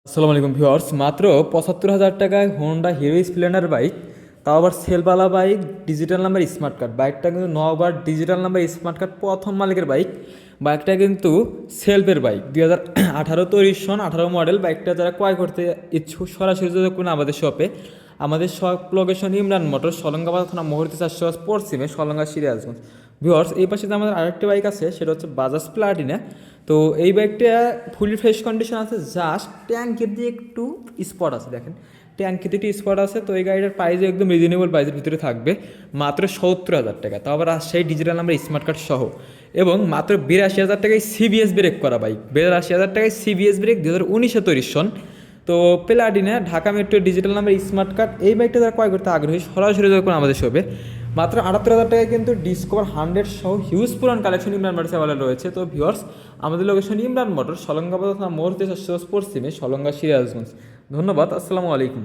আসসালামু আলাইকুম ভিউয়ার্স, মাত্র ৭৫,০০০ টাকায় হোন্ডা হিরো স্প্লেন্ডার বাইক, তাও আবার সেলবালা bike, digital number smart card. বাইকটা কিন্তু 9 বার ডিজিটাল নাম্বার স্মার্ট কার্ড, প্রথম মালিকের বাইক। বাইকটা কিন্তু সেলফের বাইক, 2018 তৈরি সন, 18 মডেল। বাইকটা যারা ক্রয় করতে ইচ্ছুক সরাসরি যোগাযোগ করুন আমাদের শপে। আমাদের শপ লোকেশন ইমরান মোটর, সলঙ্গাবাদ থানা, মুহুরী 400 পশ্চিমে, সলঙ্গা, সিরাজগঞ্জ। ভিউয়ার্স, এই পাশে যে আমাদের আরেকটি বাইক আছে সেটা হচ্ছে বাজাজ প্লাটিনা। তো এই বাইকটা ফুলি ফ্রেশ কন্ডিশন আছে, জাস্ট ট্যাঙ্কের দিয়ে একটু স্পট আছে, দেখেন ট্যাঙ্কিতে একটু স্পট আছে। তো এই গাড়িটার প্রাইস একদম রিজনেবল প্রাইসের ভিতরে থাকবে, মাত্র ৭০,০০০ টাকা, তাও আবার Rajshahi digital number smart card সহ। এবং মাত্র ৮২,০০০ টাকায় সিবিএস ব্রেক করা বাইক, ৮২,০০০ টাকায় সিবিএস ব্রেক, 2019 তৈরি সন। তো Platina Dhaka metro digital number smart card, এই বাইকটা যারা ক্রয় করতে আগ্রহী সরাসরি যখন আমাদের শপে। মাত্র ৭৮,০০০ টাকায় কিন্তু ডিসকভার 100 সহ হিউজ পুরান কালেকশন ইমরান মোটরস অ্যাভেলেবল রয়েছে। তো ভিউয়ার্স, আমাদের লোকেশন ইমরান মোটর, সলঙ্গাবাদ থানা, মুহুরী 400 পশ্চিমে, সলঙ্গা, সিরাজগঞ্জ। ধন্যবাদ, আসসালামু আলাইকুম।